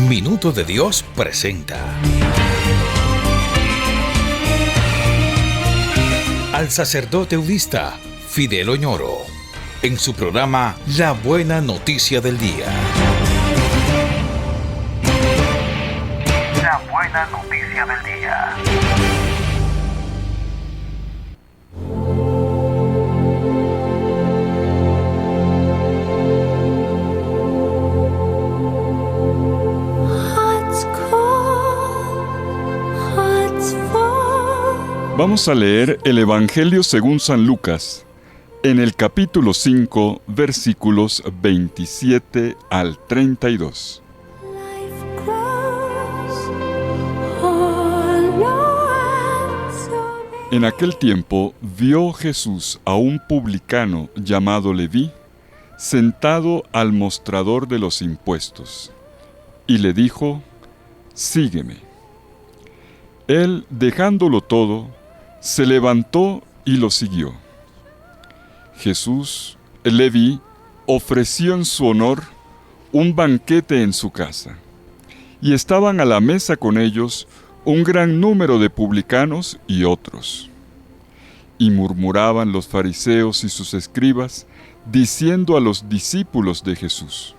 Minuto de Dios presenta al sacerdote eudista Fidel Oñoro en su programa La Buena Noticia del Día. La Buena Noticia del Día. Vamos a leer el Evangelio según San Lucas, en el capítulo 5, versículos 27 al 32. En aquel tiempo vio Jesús a un publicano llamado Leví, sentado al mostrador de los impuestos, y le dijo: «Sígueme». Él, dejándolo todo, se levantó y lo siguió. Jesús, Leví, ofreció en su honor un banquete en su casa, y estaban a la mesa con ellos un gran número de publicanos y otros. Y murmuraban los fariseos y sus escribas, diciendo a los discípulos de Jesús: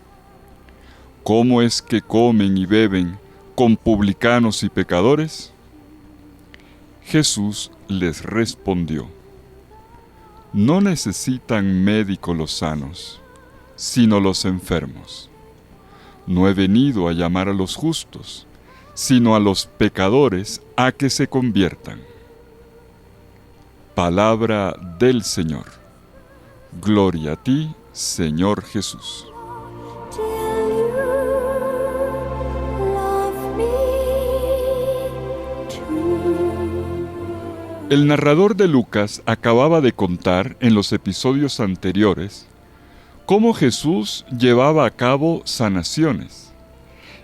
¿Cómo es que comen y beben con publicanos y pecadores? Jesús les respondió: No necesitan médico los sanos, sino los enfermos. No he venido a llamar a los justos, sino a los pecadores a que se conviertan. Palabra del Señor. Gloria a ti, Señor Jesús. El narrador de Lucas acababa de contar en los episodios anteriores cómo Jesús llevaba a cabo sanaciones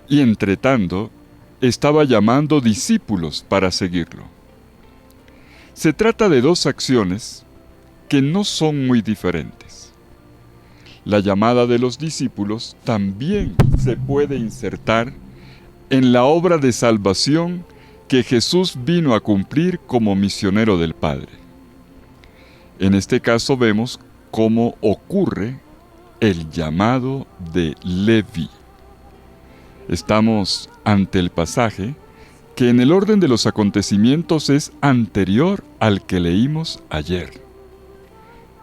y, entretanto, estaba llamando discípulos para seguirlo. Se trata de dos acciones que no son muy diferentes. La llamada de los discípulos también se puede insertar en la obra de salvación que Jesús vino a cumplir como misionero del Padre. En este caso vemos cómo ocurre el llamado de Leví. Estamos ante el pasaje que en el orden de los acontecimientos es anterior al que leímos ayer.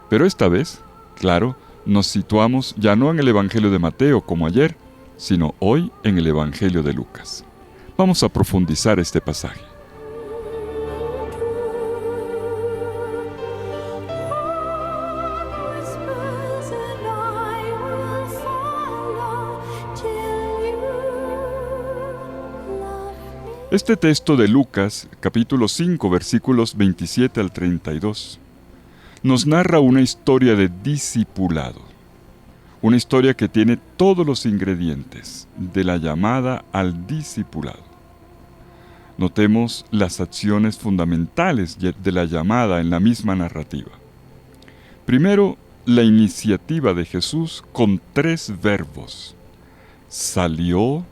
Pero esta vez, claro, nos situamos ya no en el Evangelio de Mateo como ayer, sino hoy en el Evangelio de Lucas. Vamos a profundizar este pasaje. Este texto de Lucas, capítulo 5, versículos 27 al 32, nos narra una historia de discipulado. Una historia que tiene todos los ingredientes de la llamada al discipulado. Notemos las acciones fundamentales de la llamada en la misma narrativa. Primero, la iniciativa de Jesús con 3 verbos: salió,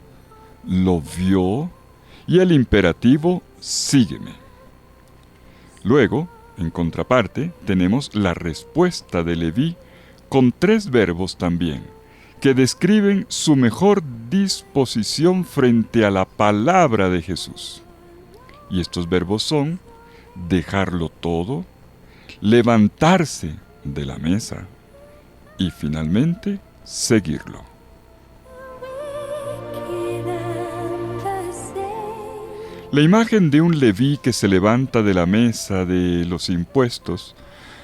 lo vio y el imperativo sígueme. Luego, en contraparte, tenemos la respuesta de Leví con 3 verbos también, que describen su mejor disposición frente a la palabra de Jesús. Y estos verbos son dejarlo todo, levantarse de la mesa y finalmente seguirlo. La imagen de un Leví que se levanta de la mesa de los impuestos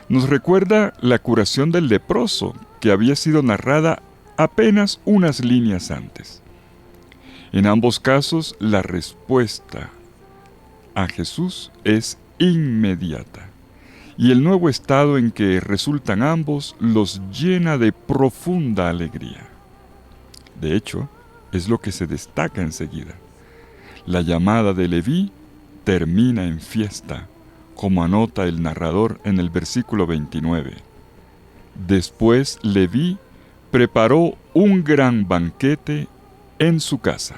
nos recuerda la curación del leproso, que había sido narrada apenas unas líneas antes. En ambos casos, la respuesta a Jesús es inmediata, y el nuevo estado en que resultan ambos los llena de profunda alegría. De hecho, es lo que se destaca enseguida. La llamada de Leví termina en fiesta, como anota el narrador en el versículo 29. Después Leví preparó un gran banquete en su casa.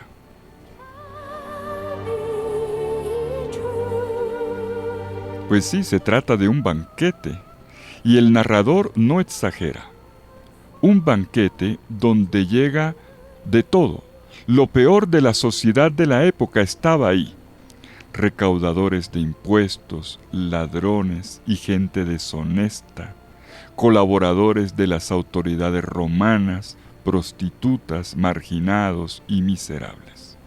Pues sí, se trata de un banquete, y el narrador no exagera. Un banquete donde llega de todo. Lo peor de la sociedad de la época estaba ahí. Recaudadores de impuestos, ladrones y gente deshonesta, colaboradores de las autoridades romanas, prostitutas, marginados y miserables.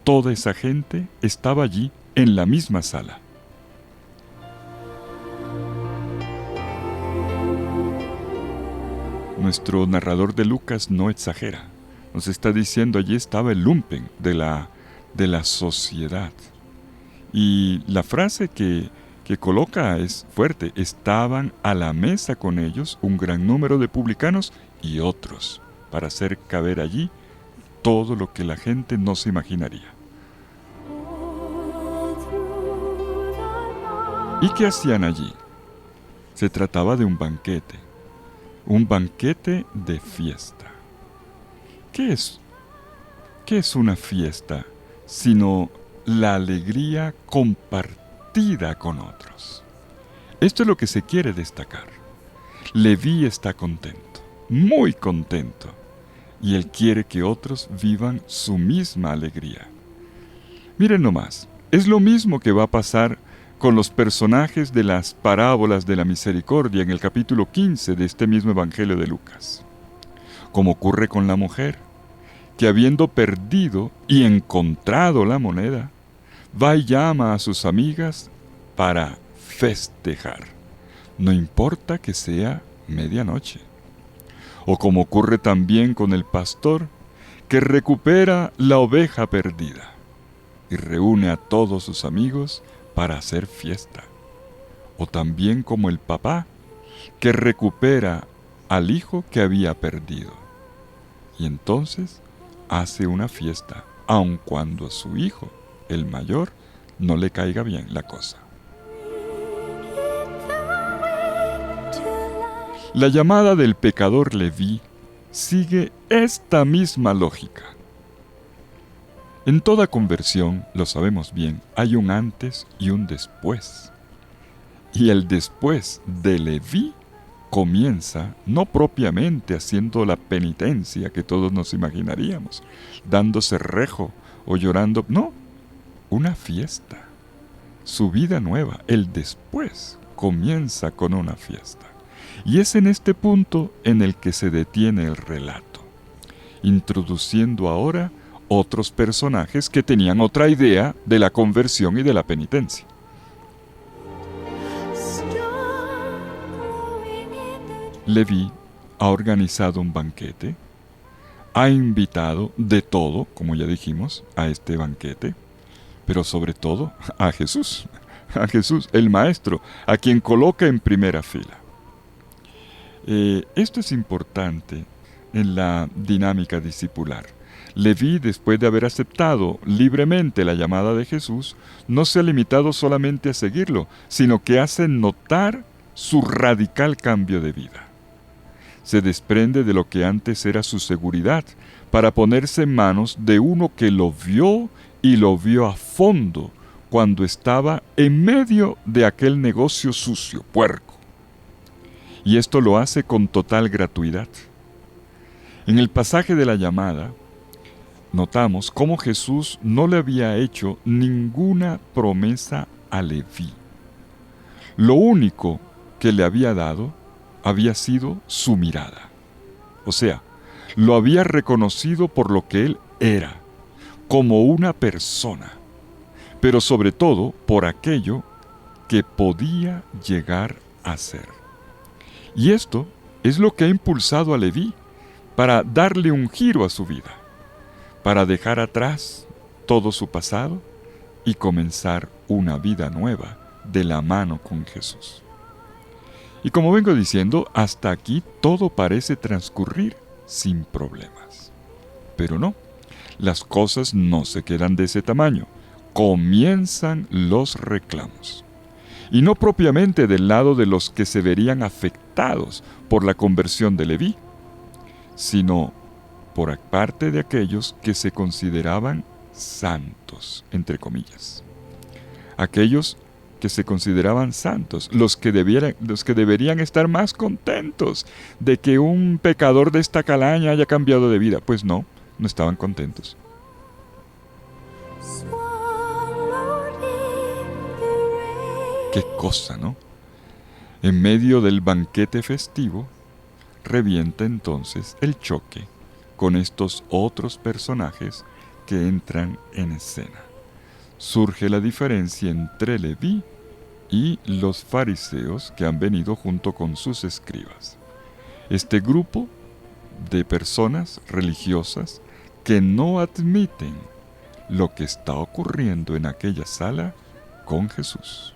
Toda esa gente estaba allí en la misma sala. Nuestro narrador de Lucas no exagera. Nos está diciendo allí estaba el lumpen de la sociedad. Y la frase que coloca es fuerte. Estaban a la mesa con ellos un gran número de publicanos y otros, para hacer caber allí todo lo que la gente no se imaginaría. ¿Y qué hacían allí? Se trataba de un banquete de fiesta. ¿Qué es una fiesta sino la alegría compartida con otros? Esto es lo que se quiere destacar. Leví está contento, muy contento, y él quiere que otros vivan su misma alegría. Miren nomás, es lo mismo que va a pasar con los personajes de las parábolas de la misericordia en el capítulo 15 de este mismo Evangelio de Lucas. Como ocurre con la mujer, que habiendo perdido y encontrado la moneda, va y llama a sus amigas para festejar, no importa que sea medianoche. O como ocurre también con el pastor, que recupera la oveja perdida y reúne a todos sus amigos para hacer fiesta. O también como el papá, que recupera al hijo que había perdido. Y entonces hace una fiesta, aun cuando a su hijo, el mayor, no le caiga bien la cosa. La llamada del pecador Leví sigue esta misma lógica. En toda conversión, lo sabemos bien, hay un antes y un después. Y el después de Leví comienza no propiamente haciendo la penitencia que todos nos imaginaríamos, dándose rejo o llorando, no, una fiesta. Su vida nueva, el después, comienza con una fiesta. Y es en este punto en el que se detiene el relato, introduciendo ahora otros personajes que tenían otra idea de la conversión y de la penitencia. Leví ha organizado un banquete, ha invitado de todo, como ya dijimos, a este banquete, pero sobre todo a Jesús, el Maestro, a quien coloca en primera fila. Esto es importante en la dinámica discipular. Leví, después de haber aceptado libremente la llamada de Jesús, no se ha limitado solamente a seguirlo, sino que hace notar su radical cambio de vida. Se desprende de lo que antes era su seguridad, para ponerse en manos de uno que lo vio y lo vio a fondo cuando estaba en medio de aquel negocio sucio, puerco. Y esto lo hace con total gratuidad. En el pasaje de la llamada, notamos cómo Jesús no le había hecho ninguna promesa a Leví. Lo único que le había dado había sido su mirada. O sea, lo había reconocido por lo que él era, como una persona, pero sobre todo por aquello que podía llegar a ser. Y esto es lo que ha impulsado a Leví para darle un giro a su vida, para dejar atrás todo su pasado y comenzar una vida nueva de la mano con Jesús. Y como vengo diciendo, hasta aquí todo parece transcurrir sin problemas. Pero no, las cosas no se quedan de ese tamaño. Comienzan los reclamos. y no propiamente del lado de los que se verían afectados por la conversión de Leví, sino por parte de aquellos que se consideraban santos, entre comillas. Aquellos que se consideraban santos, los que deberían estar más contentos de que un pecador de esta calaña haya cambiado de vida. Pues no estaban contentos. Qué cosa, ¿no? En medio del banquete festivo, revienta entonces el choque con estos otros personajes que entran en escena. Surge la diferencia entre Leví y los fariseos que han venido junto con sus escribas. Este grupo de personas religiosas que no admiten lo que está ocurriendo en aquella sala con Jesús.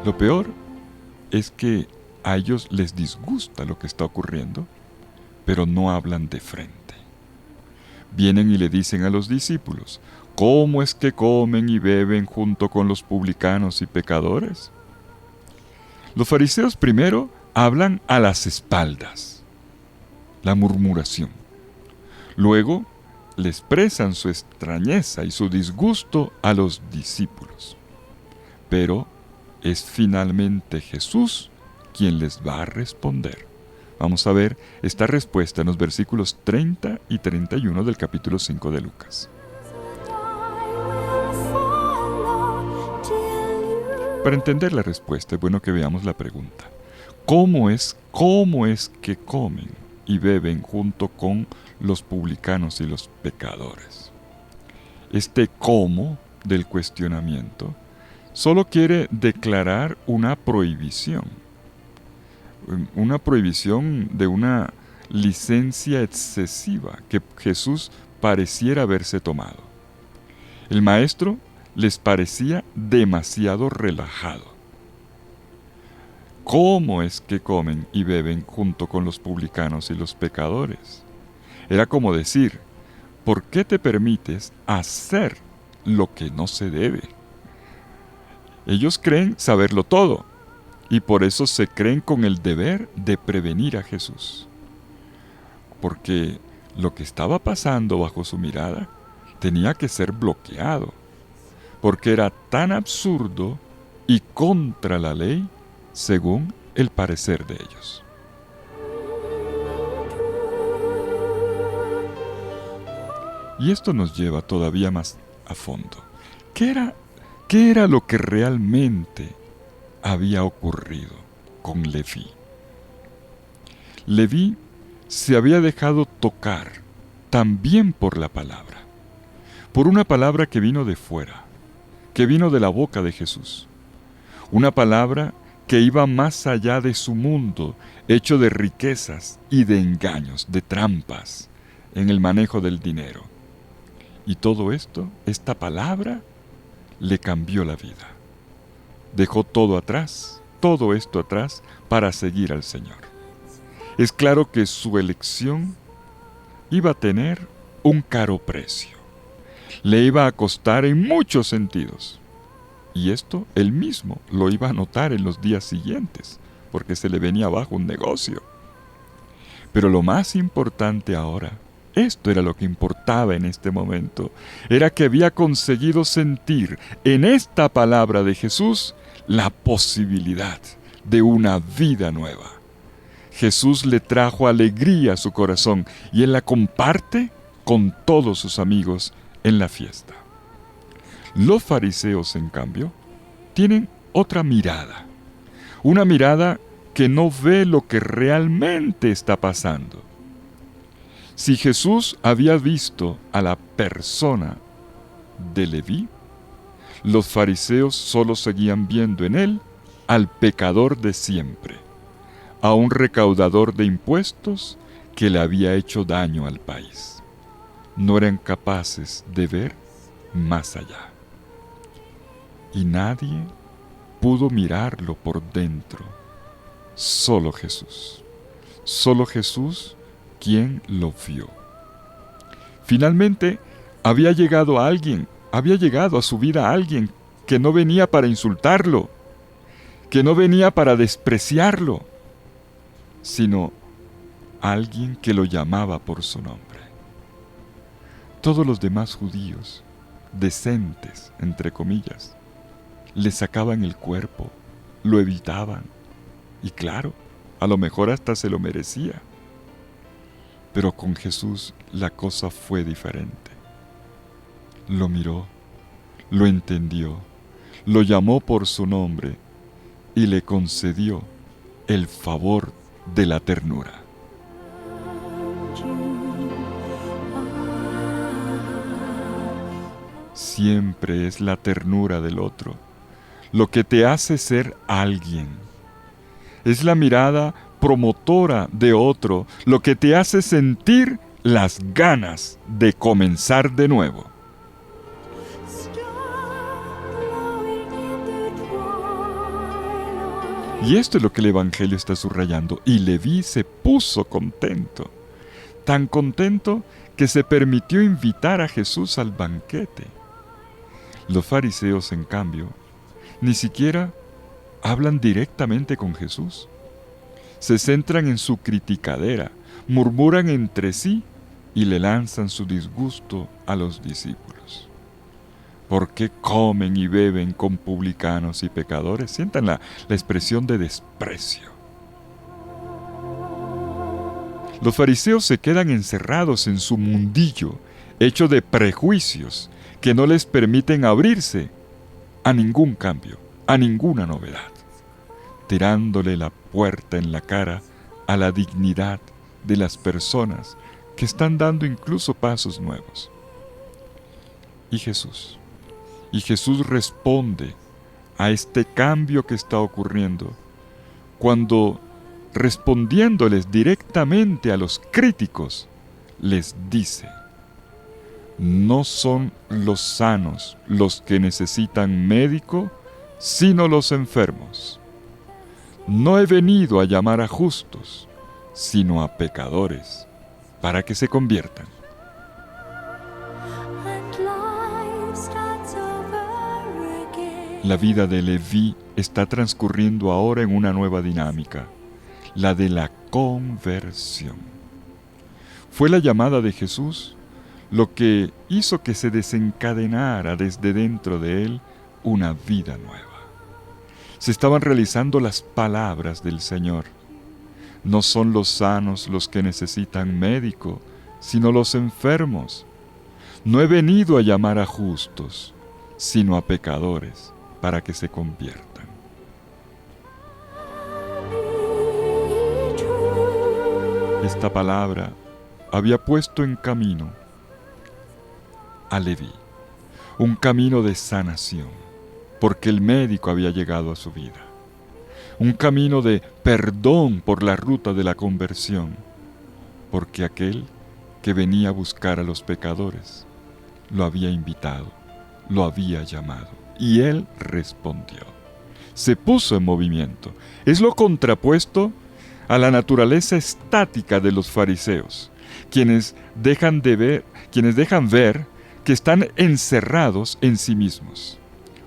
Lo peor es que a ellos les disgusta lo que está ocurriendo, pero no hablan de frente. Vienen y le dicen a los discípulos, ¿cómo es que comen y beben junto con los publicanos y pecadores? Los fariseos primero hablan a las espaldas, la murmuración. Luego le expresan su extrañeza y su disgusto a los discípulos. Pero es finalmente Jesús quien les va a responder. Vamos a ver esta respuesta en los versículos 30 y 31 del capítulo 5 de Lucas. Para entender la respuesta es bueno que veamos la pregunta. ¿Cómo es que comen y beben junto con los publicanos y los pecadores? Este cómo del cuestionamiento solo quiere declarar una prohibición de una licencia excesiva que Jesús pareciera haberse tomado. El maestro les parecía demasiado relajado. ¿Cómo es que comen y beben junto con los publicanos y los pecadores? Era como decir, ¿por qué te permites hacer lo que no se debe? Ellos creen saberlo todo, y por eso se creen con el deber de prevenir a Jesús. Porque lo que estaba pasando bajo su mirada tenía que ser bloqueado, porque era tan absurdo y contra la ley según el parecer de ellos. Y esto nos lleva todavía más a fondo. ¿Qué era lo que realmente había ocurrido con Leví? Leví se había dejado tocar también por la palabra, por una palabra que vino de fuera, que vino de la boca de Jesús, una palabra que iba más allá de su mundo, hecho de riquezas y de engaños, de trampas en el manejo del dinero. Y todo esto, esta palabra, le cambió la vida. Dejó todo esto atrás, para seguir al Señor. Es claro que su elección iba a tener un caro precio. Le iba a costar en muchos sentidos. Y esto él mismo lo iba a notar en los días siguientes, porque se le venía abajo un negocio. Pero lo más importante ahora, esto era lo que importaba en este momento, era que había conseguido sentir en esta palabra de Jesús la posibilidad de una vida nueva. Jesús le trajo alegría a su corazón y él la comparte con todos sus amigos en la fiesta. Los fariseos, en cambio, tienen otra mirada, una mirada que no ve lo que realmente está pasando. Si Jesús había visto a la persona de Leví, los fariseos solo seguían viendo en él al pecador de siempre, a un recaudador de impuestos que le había hecho daño al país. No eran capaces de ver más allá. Y nadie pudo mirarlo por dentro. Solo Jesús quien lo vio. Finalmente, había llegado a su vida alguien que no venía para insultarlo, que no venía para despreciarlo, sino alguien que lo llamaba por su nombre. Todos los demás judíos, decentes, entre comillas, le sacaban el cuerpo, lo evitaban, y claro, a lo mejor hasta se lo merecía. Pero con Jesús la cosa fue diferente. Lo miró, lo entendió, lo llamó por su nombre y le concedió el favor de la ternura. Siempre es la ternura del otro lo que te hace ser alguien. Es la mirada promotora de otro lo que te hace sentir las ganas de comenzar de nuevo. Y esto es lo que el Evangelio está subrayando. Y Leví se puso contento, tan contento que se permitió invitar a Jesús al banquete. Los fariseos, en cambio, ni siquiera hablan directamente con Jesús. Se centran en su criticadera, murmuran entre sí y le lanzan su disgusto a los discípulos. ¿Por qué comen y beben con publicanos y pecadores? Sientan la expresión de desprecio. Los fariseos se quedan encerrados en su mundillo, hecho de prejuicios que no les permiten abrirse a ningún cambio, a ninguna novedad, tirándole la puerta en la cara a la dignidad de las personas que están dando incluso pasos nuevos. Y Jesús responde a este cambio que está ocurriendo cuando, respondiéndoles directamente a los críticos, les dice: no son los sanos los que necesitan médico, sino los enfermos. No he venido a llamar a justos, sino a pecadores, para que se conviertan. La vida de Leví está transcurriendo ahora en una nueva dinámica, la de la conversión. Fue la llamada de Jesús lo que hizo que se desencadenara desde dentro de él una vida nueva. Se estaban realizando las palabras del Señor. No son los sanos los que necesitan médico, sino los enfermos. No he venido a llamar a justos, sino a pecadores, para que se conviertan. Esta palabra había puesto en camino a Leví, un camino de sanación, porque el médico había llegado a su vida, un camino de perdón por la ruta de la conversión, porque aquel que venía a buscar a los pecadores lo había invitado, lo había llamado, y él respondió. Se puso en movimiento. Es lo contrapuesto a la naturaleza estática de los fariseos, quienes dejan ver que están encerrados en sí mismos,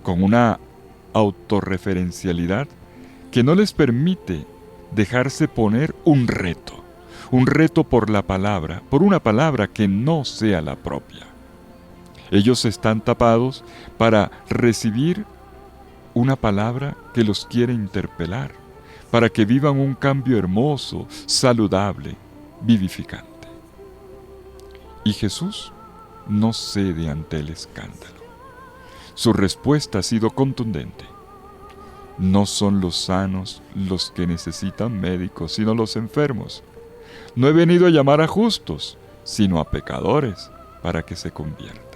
con una autorreferencialidad que no les permite dejarse poner un reto por una palabra que no sea la propia. Ellos están tapados para recibir una palabra que los quiere interpelar, para que vivan un cambio hermoso, saludable, vivificante. Y Jesús no cede ante el escándalo. Su respuesta ha sido contundente. No son los sanos los que necesitan médicos, sino los enfermos. No he venido a llamar a justos, sino a pecadores, para que se conviertan.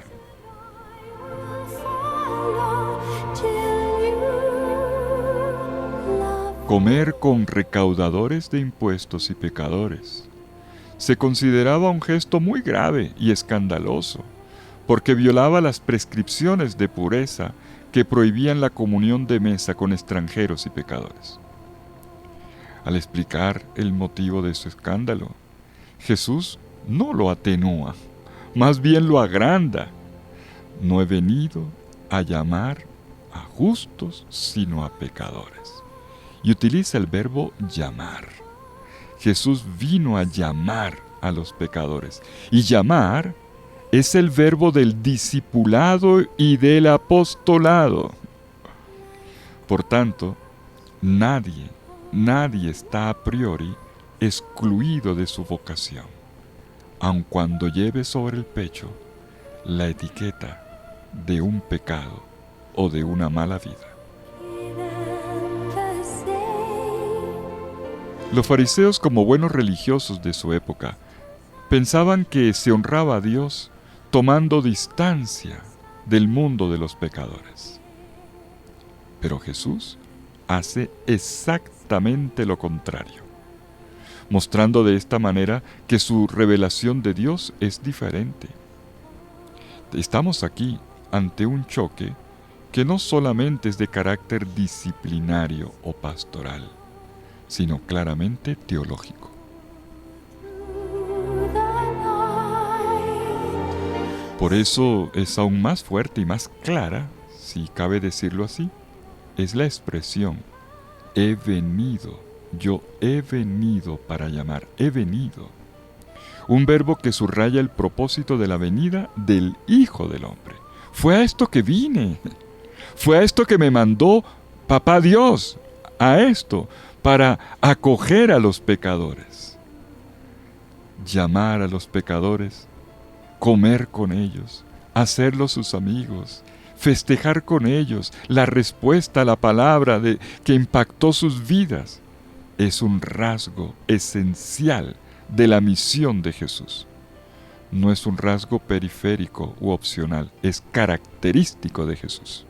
Comer con recaudadores de impuestos y pecadores se consideraba un gesto muy grave y escandaloso, porque violaba las prescripciones de pureza que prohibían la comunión de mesa con extranjeros y pecadores. Al explicar el motivo de su escándalo, Jesús no lo atenúa, más bien lo agranda. No he venido a llamar a justos, sino a pecadores. Y utiliza el verbo llamar. Jesús vino a llamar a los pecadores. Y llamar es el verbo del discipulado y del apostolado. Por tanto, nadie está a priori excluido de su vocación, aun cuando lleve sobre el pecho la etiqueta de un pecado o de una mala vida. Los fariseos, como buenos religiosos de su época, pensaban que se honraba a Dios tomando distancia del mundo de los pecadores. Pero Jesús hace exactamente lo contrario, mostrando de esta manera que su revelación de Dios es diferente. Estamos aquí ante un choque que no solamente es de carácter disciplinario o pastoral, sino claramente teológico. Por eso es aún más fuerte y más clara, si cabe decirlo así, es la expresión he venido, yo he venido para llamar, he venido. Un verbo que subraya el propósito de la venida del Hijo del Hombre. Fue a esto que vine, fue a esto que me mandó Papá Dios, a esto, para acoger a los pecadores. Llamar a los pecadores, comer con ellos, hacerlos sus amigos, festejar con ellos la respuesta a la palabra que impactó sus vidas, es un rasgo esencial de la misión de Jesús. No es un rasgo periférico u opcional, es característico de Jesús.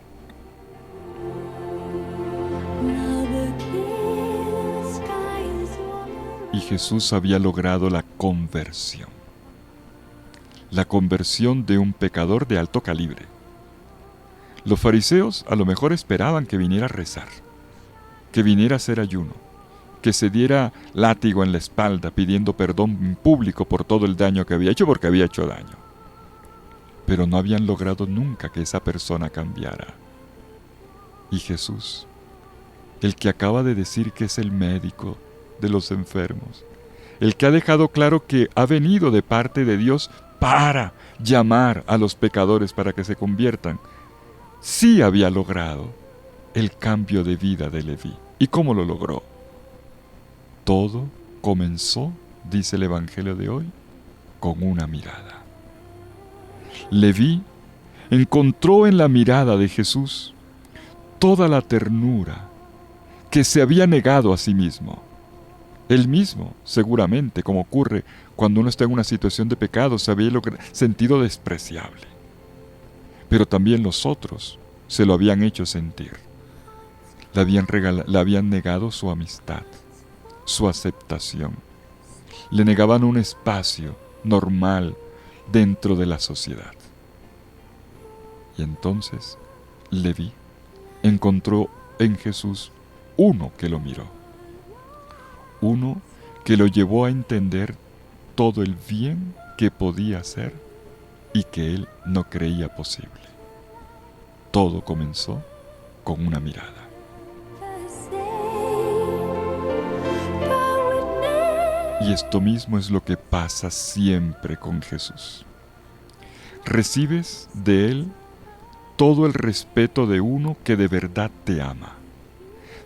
Y Jesús había logrado la conversión de un pecador de alto calibre. Los fariseos a lo mejor esperaban que viniera a rezar, que viniera a hacer ayuno, que se diera látigo en la espalda pidiendo perdón en público por todo el daño que había hecho, porque había hecho daño. Pero no habían logrado nunca que esa persona cambiara. Y Jesús, el que acaba de decir que es el médico de los enfermos, el que ha dejado claro que ha venido de parte de Dios para llamar a los pecadores para que se conviertan, sí había logrado el cambio de vida de Leví. ¿Y cómo lo logró? Todo comenzó, dice el Evangelio de hoy, con una mirada. Leví encontró en la mirada de Jesús toda la ternura que se había negado a sí mismo. Él mismo, seguramente, como ocurre cuando uno está en una situación de pecado, se había sentido despreciable. Pero también los otros se lo habían hecho sentir. Le habían negado su amistad, su aceptación. Le negaban un espacio normal dentro de la sociedad. Y entonces Leví encontró en Jesús uno que lo miró, uno que lo llevó a entender todo el bien que podía hacer y que él no creía posible. Todo comenzó con una mirada. Y esto mismo es lo que pasa siempre con Jesús. Recibes de Él todo el respeto de uno que de verdad te ama,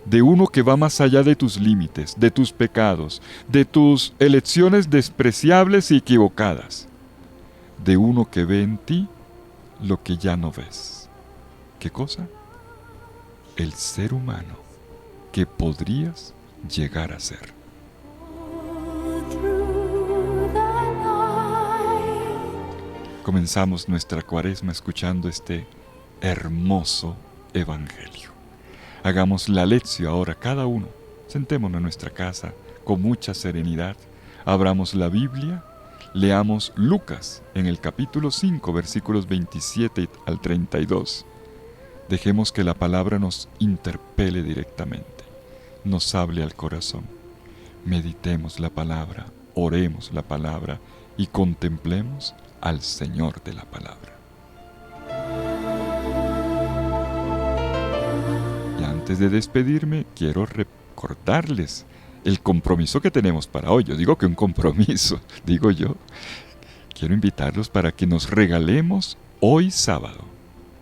de uno que va más allá de tus límites, de tus pecados, de tus elecciones despreciables y equivocadas, de uno que ve en ti lo que ya no ves. ¿Qué cosa? El ser humano que podrías llegar a ser. Comenzamos nuestra cuaresma escuchando este hermoso evangelio. Hagamos la lección ahora cada uno. Sentémonos en nuestra casa con mucha serenidad. Abramos la Biblia. Leamos Lucas en el capítulo 5, versículos 27 al 32. Dejemos que la palabra nos interpele directamente, nos hable al corazón. Meditemos la palabra, oremos la palabra y contemplemos al Señor de la palabra. Y antes de despedirme, quiero recordarles el compromiso que tenemos para hoy. Yo digo que un compromiso, digo yo. Quiero invitarlos para que nos regalemos hoy sábado,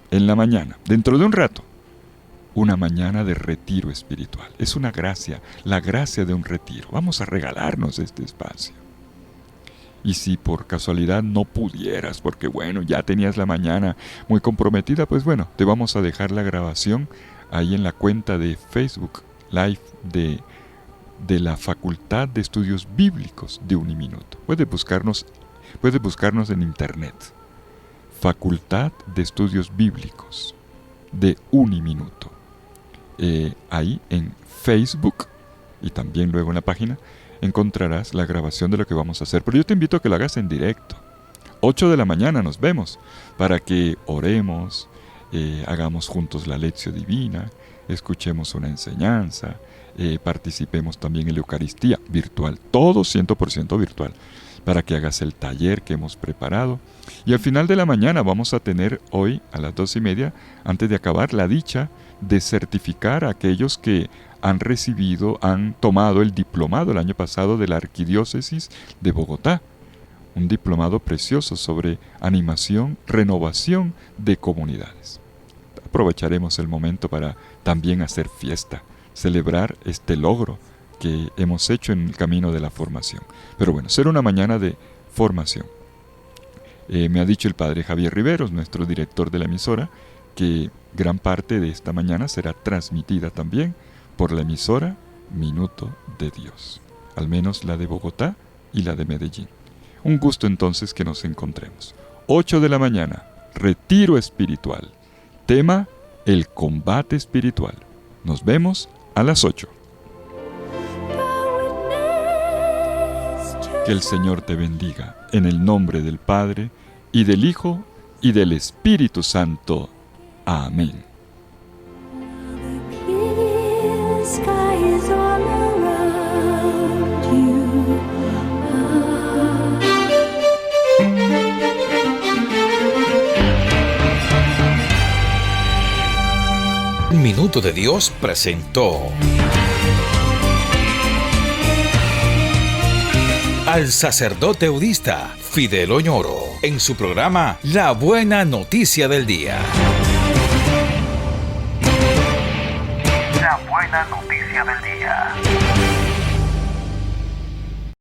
en la mañana, dentro de un rato, una mañana de retiro espiritual. Es una gracia, la gracia de un retiro. Vamos a regalarnos este espacio. Y si por casualidad no pudieras, porque bueno, ya tenías la mañana muy comprometida, pues bueno, te vamos a dejar la grabación ahí en la cuenta de Facebook Live de la Facultad de Estudios Bíblicos de Uniminuto. Puedes buscarnos en internet. Facultad de Estudios Bíblicos de Uniminuto. Ahí en Facebook y también luego en la página encontrarás la grabación de lo que vamos a hacer. Pero yo te invito a que lo hagas en directo. 8 de la mañana nos vemos para que oremos, hagamos juntos la lección divina, escuchemos una enseñanza, participemos también en la Eucaristía virtual, todo 100% virtual, para que hagas el taller que hemos preparado. Y al final de la mañana vamos a tener hoy a las 2:30, antes de acabar, la dicha de certificar a aquellos que han tomado el diplomado el año pasado de la Arquidiócesis de Bogotá. Un diplomado precioso sobre animación, renovación de comunidades. Aprovecharemos el momento para también hacer fiesta, celebrar este logro que hemos hecho en el camino de la formación. Pero bueno, será una mañana de formación. Me ha dicho el padre Javier Riveros, nuestro director de la emisora, que gran parte de esta mañana será transmitida también por la emisora Minuto de Dios, al menos la de Bogotá y la de Medellín. Un gusto entonces que nos encontremos. 8 de la mañana, retiro espiritual. Tema, el combate espiritual. Nos vemos a las 8. Que el Señor te bendiga, en el nombre del Padre, y del Hijo, y del Espíritu Santo. Amén. Minuto de Dios presentó al sacerdote eudista Fidel Oñoro en su programa La Buena Noticia del Día. La Buena Noticia del Día.